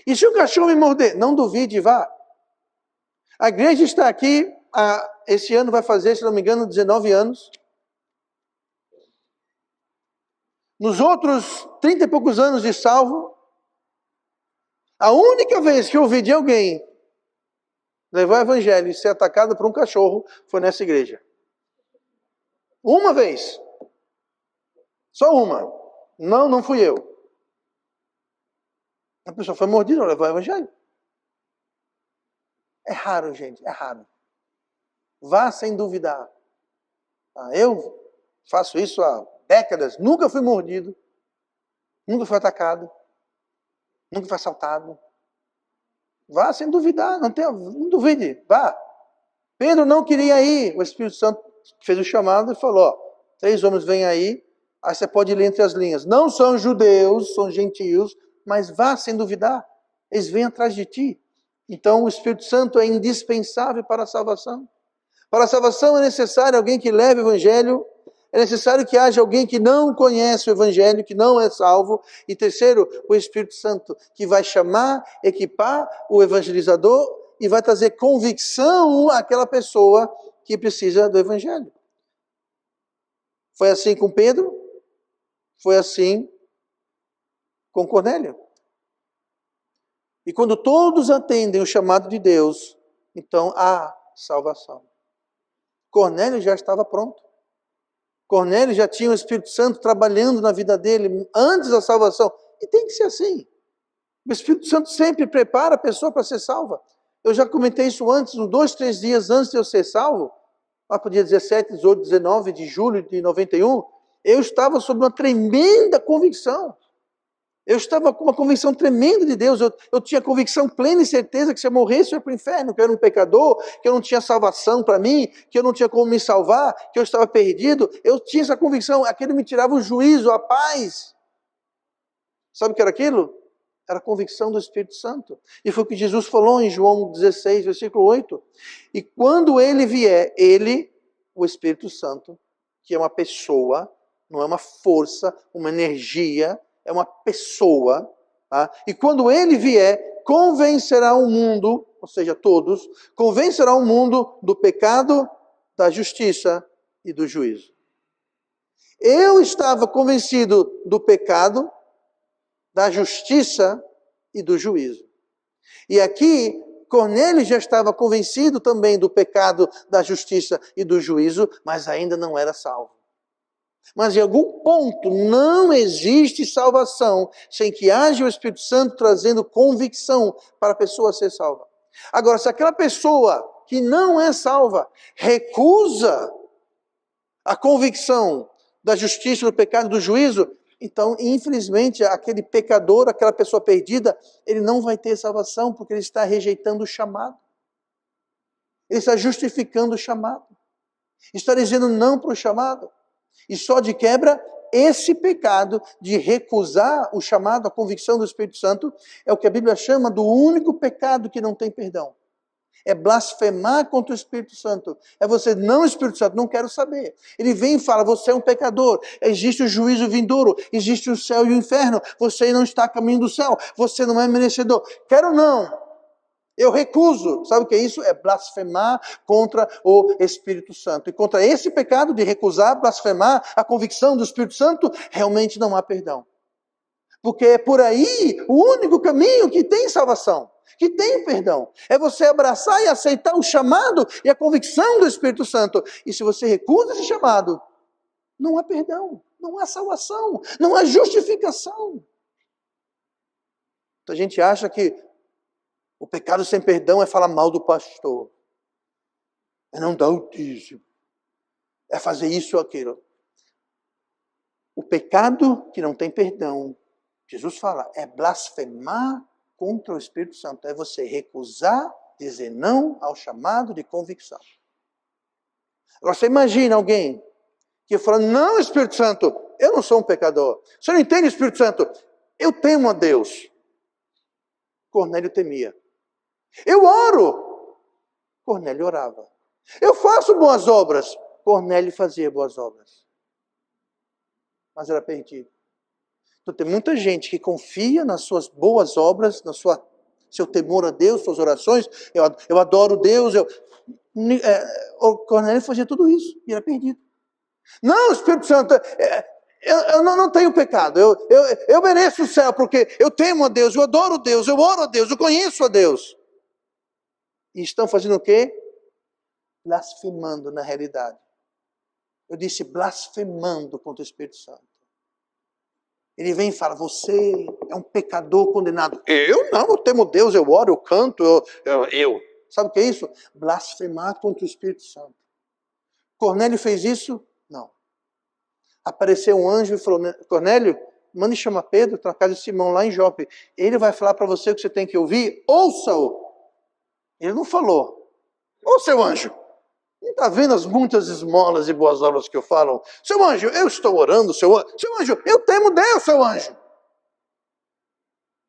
E se o cachorro me morder? Não duvide, vá. A igreja está aqui, esse ano vai fazer, se não me engano, 19 anos. Nos outros 30 e poucos anos de salvo, a única vez que eu ouvi de alguém levar o evangelho e ser atacado por um cachorro foi nessa igreja. Uma vez. Só uma. Não, não fui eu. A pessoa foi mordida ao levar o evangelho. É raro, gente, é raro. Vá sem duvidar. Eu faço isso há décadas, nunca fui mordido, nunca fui atacado, nunca fui assaltado. Vá sem duvidar, não duvide, vá. Pedro não queria ir, o Espírito Santo fez o chamado e falou, 3 homens vêm aí você pode ler entre as linhas. Não são judeus, são gentios, mas vá sem duvidar, eles vêm atrás de ti. Então o Espírito Santo é indispensável para a salvação. Para a salvação é necessário alguém que leve o Evangelho, é necessário que haja alguém que não conhece o Evangelho, que não é salvo. E terceiro, o Espírito Santo, que vai chamar, equipar o evangelizador e vai trazer convicção àquela pessoa que precisa do Evangelho. Foi assim com Pedro, foi assim com Cornélio. E quando todos atendem o chamado de Deus, então há salvação. Cornélio já estava pronto. Cornélio já tinha o Espírito Santo trabalhando na vida dele antes da salvação. E tem que ser assim. O Espírito Santo sempre prepara a pessoa para ser salva. Eu já comentei isso antes, uns 2, 3 dias antes de eu ser salvo, lá para o dia 17, 18, 19 de julho de 91, eu estava sob uma tremenda convicção. Eu estava com uma convicção tremenda de Deus. Eu tinha convicção plena e certeza que se eu morresse eu ia para o inferno, que eu era um pecador, que eu não tinha salvação para mim, que eu não tinha como me salvar, que eu estava perdido. Eu tinha essa convicção, aquilo me tirava o juízo, a paz. Sabe o que era aquilo? Era a convicção do Espírito Santo. E foi o que Jesus falou em João 16, versículo 8. E quando ele vier, ele, o Espírito Santo, que é uma pessoa, não é uma força, uma energia, é uma pessoa, tá? E quando ele vier, convencerá o mundo, ou seja, todos, convencerá o mundo do pecado, da justiça e do juízo. Eu estava convencido do pecado, da justiça e do juízo. E aqui, Cornélio já estava convencido também do pecado, da justiça e do juízo, mas ainda não era salvo. Mas em algum ponto não existe salvação sem que haja o Espírito Santo trazendo convicção para a pessoa ser salva. Agora, se aquela pessoa que não é salva recusa a convicção da justiça, do pecado e do juízo, então, infelizmente, aquele pecador, aquela pessoa perdida, ele não vai ter salvação porque ele está rejeitando o chamado. Ele está justificando o chamado. Está dizendo não para o chamado. E só de quebra, esse pecado de recusar o chamado, a convicção do Espírito Santo, é o que a Bíblia chama do único pecado que não tem perdão. É blasfemar contra o Espírito Santo. É você, não, Espírito Santo, não quero saber. Ele vem e fala, você é um pecador. Existe o juízo vindouro. Existe o céu e o inferno. Você não está a caminho do céu. Você não é merecedor. Quero não. Eu recuso. Sabe o que é isso? É blasfemar contra o Espírito Santo. E contra esse pecado de recusar, blasfemar a convicção do Espírito Santo, realmente não há perdão. Porque é por aí o único caminho que tem salvação, que tem perdão. É você abraçar e aceitar o chamado e a convicção do Espírito Santo. E se você recusa esse chamado, não há perdão, não há salvação, não há justificação. Então a gente acha que o pecado sem perdão é falar mal do pastor, é não dar o dízimo, é fazer isso ou aquilo. O pecado que não tem perdão, Jesus fala, é blasfemar contra o Espírito Santo. É você recusar, dizer não ao chamado de convicção. Agora você imagina alguém que fala, não, Espírito Santo, eu não sou um pecador. Você não entende, Espírito Santo? Eu temo a Deus. Cornélio temia. Eu oro. Cornélio orava. Eu faço boas obras. Cornélio fazia boas obras. Mas era perdido. Então tem muita gente que confia nas suas boas obras, seu temor a Deus, suas orações. Eu adoro Deus. O Cornélio fazia tudo isso e era perdido. Não, Espírito Santo, eu não tenho pecado. Eu mereço o céu porque eu temo a Deus, eu adoro Deus, eu oro a Deus, eu conheço a Deus. E estão fazendo o quê? Blasfemando na realidade. Eu disse blasfemando contra o Espírito Santo. Ele vem e fala, você é um pecador condenado. Eu não, eu temo Deus, eu oro, eu canto, eu. Sabe o que é isso? Blasfemar contra o Espírito Santo. Cornélio fez isso? Não. Apareceu um anjo e falou, Cornélio, mande chamar Pedro para a casa de Simão lá em Jope. Ele vai falar para você o que você tem que ouvir, ouça-o. Ele não falou, ô seu anjo, não está vendo as muitas esmolas e boas obras que eu falo? Seu anjo, eu estou orando, seu anjo, eu temo Deus, seu anjo.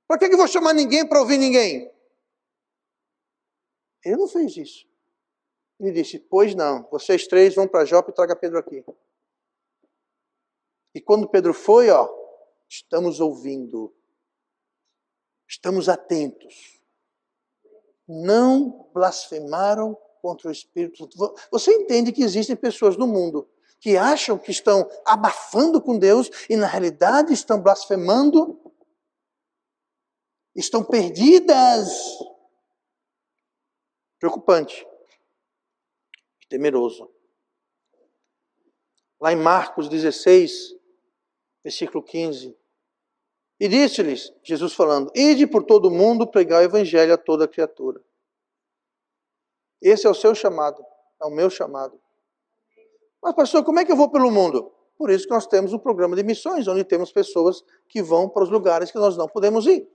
Para que eu vou chamar ninguém para ouvir ninguém? Ele não fez isso. Ele disse, pois não, vocês três vão para Jope e traga Pedro aqui. E quando Pedro foi, estamos ouvindo, estamos atentos. Não blasfemaram contra o Espírito Santo. Você entende que existem pessoas no mundo que acham que estão abafando com Deus e na realidade estão blasfemando? Estão perdidas. Preocupante. Temeroso. Lá em Marcos 16, versículo 15. E disse-lhes, Jesus falando, ide por todo o mundo pregar o evangelho a toda criatura. Esse é o seu chamado, é o meu chamado. Mas pastor, como é que eu vou pelo mundo? Por isso que nós temos um programa de missões, onde temos pessoas que vão para os lugares que nós não podemos ir.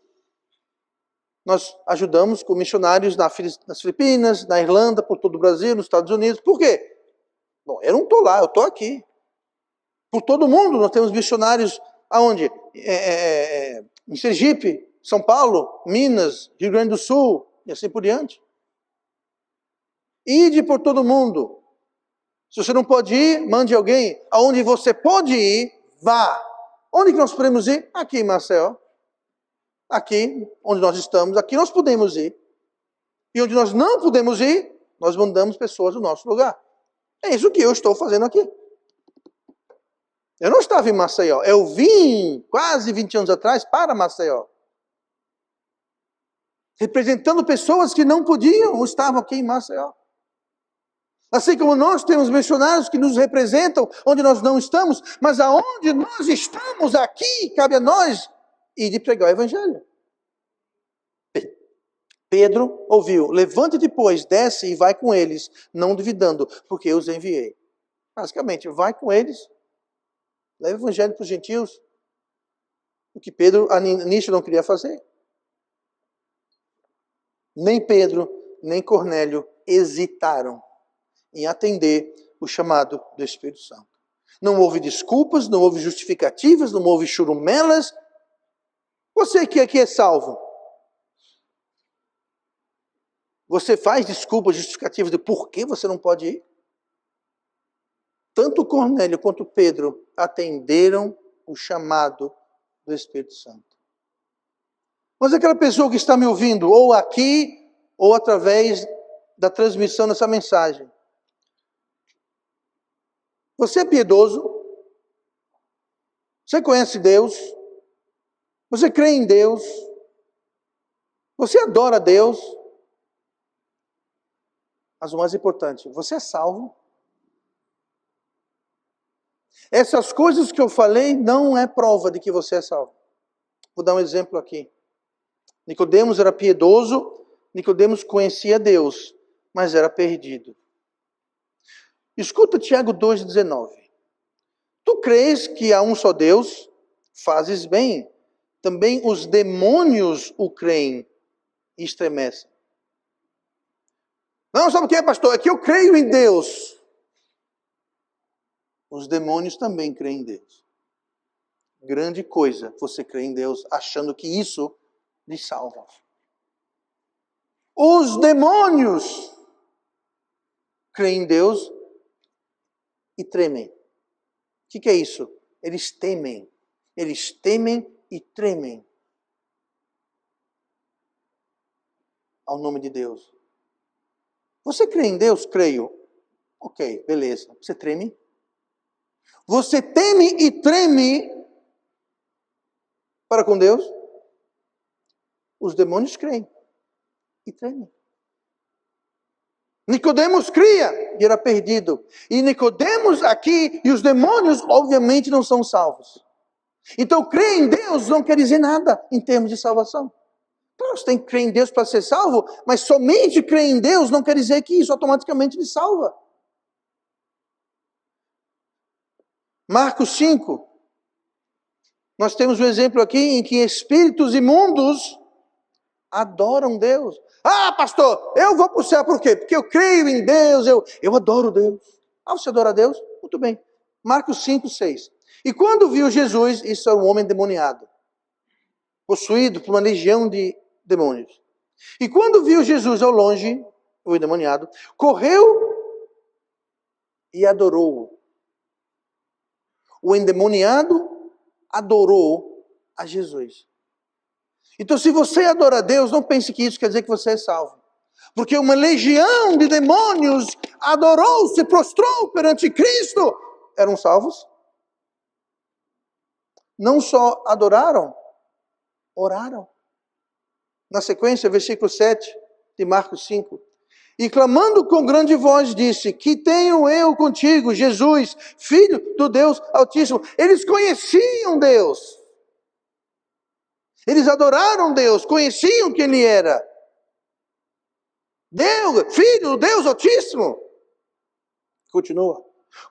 Nós ajudamos com missionários nas Filipinas, na Irlanda, por todo o Brasil, nos Estados Unidos. Por quê? Bom, eu não estou lá, eu estou aqui. Por todo mundo, nós temos missionários aonde? Em Sergipe, São Paulo, Minas, Rio Grande do Sul, e assim por diante. Ide por todo mundo. Se você não pode ir, mande alguém. Aonde você pode ir, vá. Onde que nós podemos ir? Aqui em Maceió. Aqui, onde nós estamos, aqui nós podemos ir. E onde nós não podemos ir, nós mandamos pessoas do nosso lugar. É isso que eu estou fazendo aqui. Eu não estava em Maceió. Eu vim quase 20 anos atrás para Maceió. Representando pessoas que não podiam ou estavam aqui em Maceió. Assim como nós temos missionários que nos representam onde nós não estamos, mas aonde nós estamos aqui, cabe a nós ir de pregar o evangelho. Pedro ouviu, levante-te depois, desce e vai com eles, não duvidando, porque eu os enviei. Basicamente, vai com eles, leva o evangelho para os gentios, o que Pedro, início, não queria fazer. Nem Pedro, nem Cornélio hesitaram em atender o chamado do Espírito Santo. Não houve desculpas, não houve justificativas, não houve churumelas. Você que aqui é salvo, você faz desculpas justificativas de por que você não pode ir? Tanto Cornélio quanto Pedro atenderam o chamado do Espírito Santo. Mas aquela pessoa que está me ouvindo, ou aqui, ou através da transmissão dessa mensagem, você é piedoso? Você conhece Deus? Você crê em Deus? Você adora Deus? Mas o mais importante, você é salvo? Essas coisas que eu falei não é prova de que você é salvo. Vou dar um exemplo aqui. Nicodemos era piedoso, Nicodemos conhecia Deus, mas era perdido. Escuta Tiago 2,19. Tu crês que há um só Deus? Fazes bem. Também os demônios o creem e estremecem. Não, sabe o que é, pastor? É que eu creio em Deus. Os demônios também creem em Deus. Grande coisa você crê em Deus achando que isso lhe salva. Os demônios creem em Deus e tremem. O que é isso? Eles temem. Eles temem e tremem ao nome de Deus. Você crê em Deus? Creio. Ok, beleza. Você treme? Você teme e treme para com Deus? Os demônios creem e tremem. Nicodemos cria e era perdido. E Nicodemos aqui e os demônios obviamente não são salvos. Então crer em Deus não quer dizer nada em termos de salvação. Claro, você tem que crer em Deus para ser salvo, mas somente crer em Deus não quer dizer que isso automaticamente lhe salva. Marcos 5, nós temos um exemplo aqui em que espíritos imundos adoram Deus. Ah, pastor, eu vou para o céu por quê? Porque eu creio em Deus, eu adoro Deus. Ah, você adora Deus? Muito bem. Marcos 5, 6. E quando viu Jesus, isso era um homem endemoniado, possuído por uma legião de demônios. E quando viu Jesus ao longe, o endemoniado, correu e adorou-o. O endemoniado adorou a Jesus. Então, se você adora a Deus, não pense que isso quer dizer que você é salvo. Porque uma legião de demônios adorou, se prostrou perante Cristo. Eram salvos? Não só adoraram, oraram. Na sequência, versículo 7 de Marcos 5. E clamando com grande voz disse, que tenho eu contigo, Jesus, Filho do Deus Altíssimo. Eles conheciam Deus. Eles adoraram Deus, conheciam quem Ele era. Deus, Filho do Deus Altíssimo. Continua.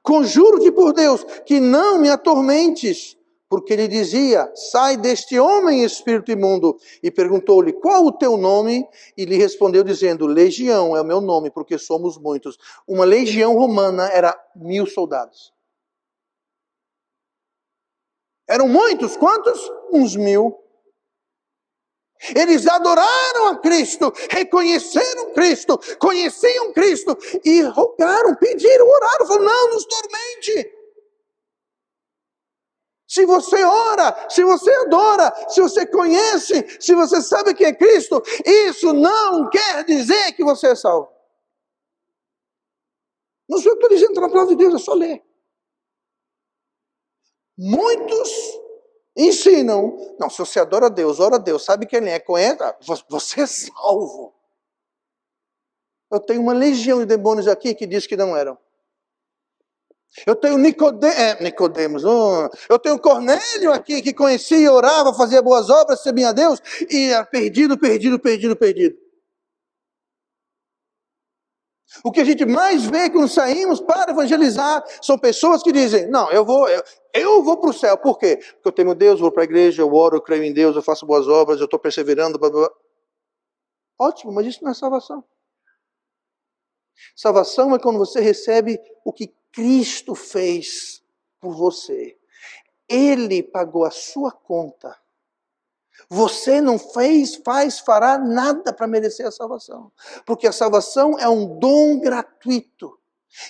Conjuro-te por Deus, que não me atormentes. Porque ele dizia, sai deste homem, espírito imundo. E perguntou-lhe, qual o teu nome? E lhe respondeu dizendo, Legião é o meu nome, porque somos muitos. Uma legião romana era 1000 soldados. Eram muitos, quantos? Uns 1000. Eles adoraram a Cristo, reconheceram Cristo, conheciam Cristo e rogaram, pediram, oraram, falaram, não nos tormente. Se você ora, se você adora, se você conhece, se você sabe quem é Cristo, isso não quer dizer que você é salvo. Não sou eu que estou dizendo na palavra de Deus, é só ler. Muitos ensinam, não, se você adora a Deus, ora a Deus, sabe quem Ele é, conhece, você é salvo. Eu tenho uma legião de demônios aqui que diz que não eram. Eu tenho Nicodemos, eu tenho Cornélio aqui que conhecia, orava, fazia boas obras, servia a Deus e era perdido. O que a gente mais vê quando saímos para evangelizar são pessoas que dizem, não, eu vou para o céu, por quê? Porque eu temo Deus, vou para a igreja, eu oro, eu creio em Deus, eu faço boas obras, eu estou perseverando, blá, blá, blá. Ótimo, mas isso não é salvação. Salvação é quando você recebe o que Cristo fez por você. Ele pagou a sua conta. Você não fará nada para merecer a salvação. Porque a salvação é um dom gratuito.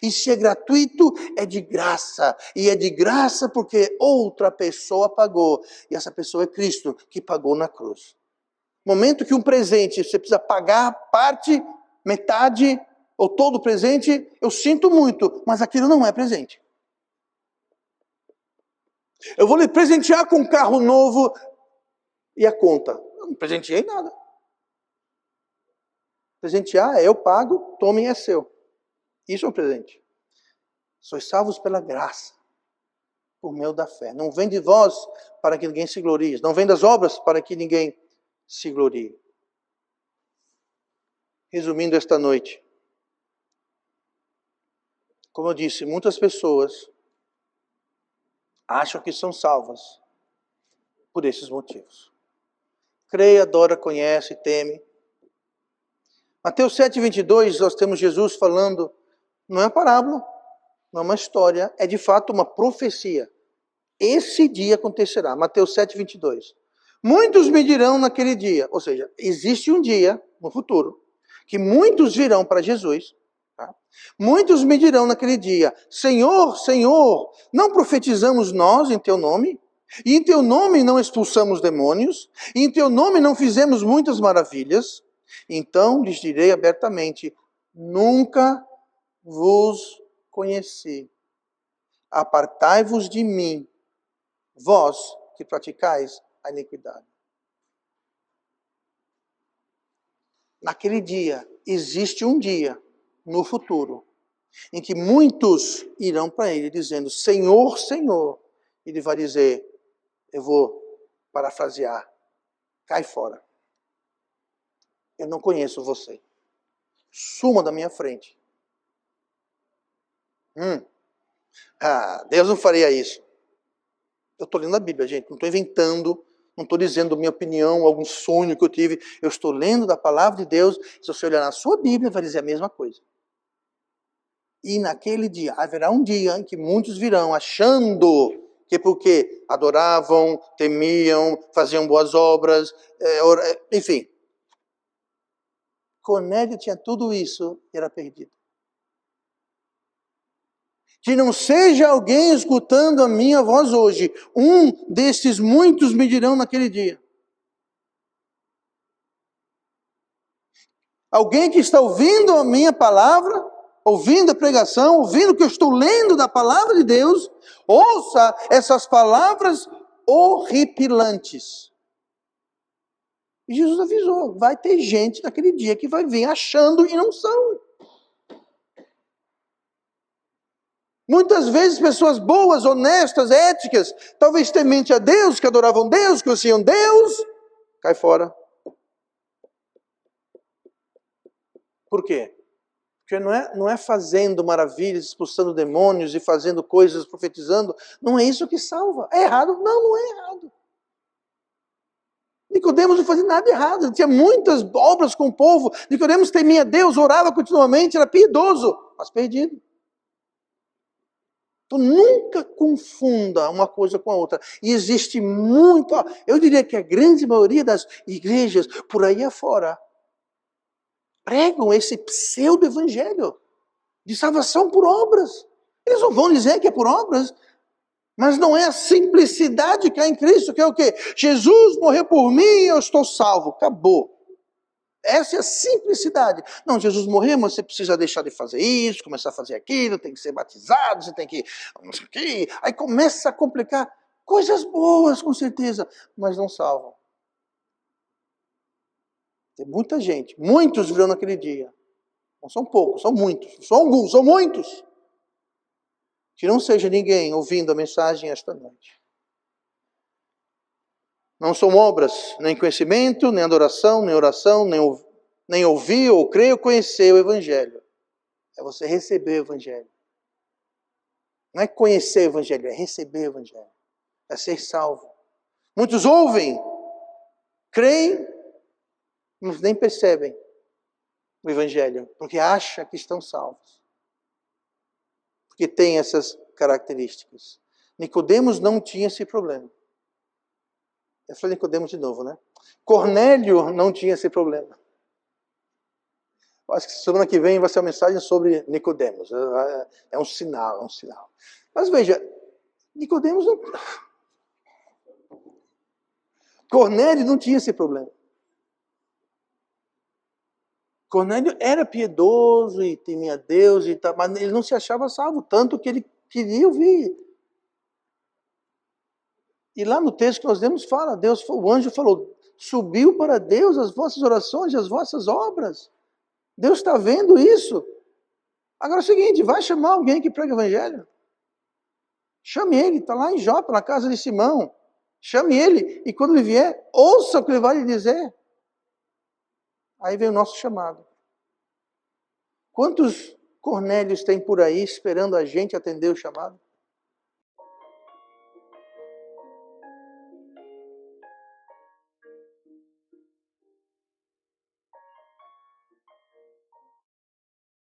E se é gratuito, é de graça. E é de graça porque outra pessoa pagou. E essa pessoa é Cristo, que pagou na cruz. No momento que um presente, você precisa pagar parte, metade, ou todo o presente, eu sinto muito, mas aquilo não é presente. Eu vou lhe presentear com um carro novo e a conta. Eu não presenteei nada. Presentear, eu pago, tomem, é seu. Isso é um presente. Sois salvos pela graça, por meio da fé. Não vem de vós para que ninguém se glorie. Não vem das obras para que ninguém se glorie. Resumindo esta noite, como eu disse, muitas pessoas acham que são salvas por esses motivos. Crê, adora, conhece, teme. Mateus 7:22, nós temos Jesus falando, não é uma parábola, não é uma história, é de fato uma profecia. Esse dia acontecerá, Mateus 7:22. Muitos me dirão naquele dia, ou seja, existe um dia no futuro, que muitos virão para Jesus. Muitos me dirão naquele dia, Senhor, Senhor, não profetizamos nós em teu nome? E em teu nome não expulsamos demônios? E em teu nome não fizemos muitas maravilhas? Então lhes direi abertamente, nunca vos conheci. Apartai-vos de mim, vós que praticais a iniquidade. Naquele dia, existe um dia no futuro, em que muitos irão para ele dizendo, Senhor, Senhor. Ele vai dizer, eu vou parafrasear, cai fora. Eu não conheço você. Suma da minha frente. Deus não faria isso. Eu estou lendo a Bíblia, gente. Não estou inventando, não estou dizendo minha opinião, algum sonho que eu tive. Eu estou lendo da palavra de Deus. Se você olhar na sua Bíblia, vai dizer a mesma coisa. E naquele dia, haverá um dia em que muitos virão achando que porque adoravam, temiam, faziam boas obras, enfim. Cornélio tinha tudo isso e era perdido. Que não seja alguém escutando a minha voz hoje. Um desses muitos me dirão naquele dia. Alguém que está ouvindo a minha palavra, ouvindo a pregação, ouvindo o que eu estou lendo da palavra de Deus, ouça essas palavras horripilantes. E Jesus avisou, vai ter gente naquele dia que vai vir achando e não são. Muitas vezes pessoas boas, honestas, éticas, talvez temente a Deus, que adoravam Deus, que conheciam Deus, cai fora. Por quê? Porque não é fazendo maravilhas, expulsando demônios e fazendo coisas, profetizando, não é isso que salva. É errado? Não é errado. Nicodemos não fazia nada errado, ele tinha muitas obras com o povo. Nicodemos temia Deus, orava continuamente, era piedoso, mas perdido. Então nunca confunda uma coisa com a outra. E existe muito, eu diria que a grande maioria das igrejas por aí afora pregam esse pseudo-evangelho de salvação por obras. Eles não vão dizer que é por obras, mas não é a simplicidade que há em Cristo, que é o quê? Jesus morreu por mim e eu estou salvo. Acabou. Essa é a simplicidade. Não, Jesus morreu, mas você precisa deixar de fazer isso, começar a fazer aquilo, tem que ser batizado, você tem que... Aí começa a complicar. Coisas boas, com certeza, mas não salvam. Tem muita gente, muitos virão naquele dia. Não são poucos, são muitos. Não são alguns, são muitos. Que não seja ninguém ouvindo a mensagem esta noite. Não são obras, nem conhecimento, nem adoração, nem oração, nem ouvir ou crer ou conhecer o Evangelho. É você receber o Evangelho. Não é conhecer o Evangelho, é receber o Evangelho. É ser salvo. Muitos ouvem, creem, mas nem percebem o Evangelho, porque acham que estão salvos. Porque tem essas características. Nicodemos não tinha esse problema. Eu falei Nicodemos de novo, né? Cornélio não tinha esse problema. Eu acho que semana que vem vai ser uma mensagem sobre Nicodemos. É um sinal, é um sinal. Mas veja, Nicodemos não... Cornélio não tinha esse problema. Cornélio era piedoso e temia Deus, mas ele não se achava salvo, tanto que ele queria ouvir. E lá no texto que nós lemos fala, o anjo falou, subiu para Deus as vossas orações e as vossas obras. Deus está vendo isso. Agora é o seguinte, vai chamar alguém que prega o Evangelho. Chame ele, está lá em Jopa, na casa de Simão. Chame ele, e quando ele vier, ouça o que ele vai lhe dizer. Aí vem o nosso chamado. Quantos Cornélios tem por aí esperando a gente atender o chamado?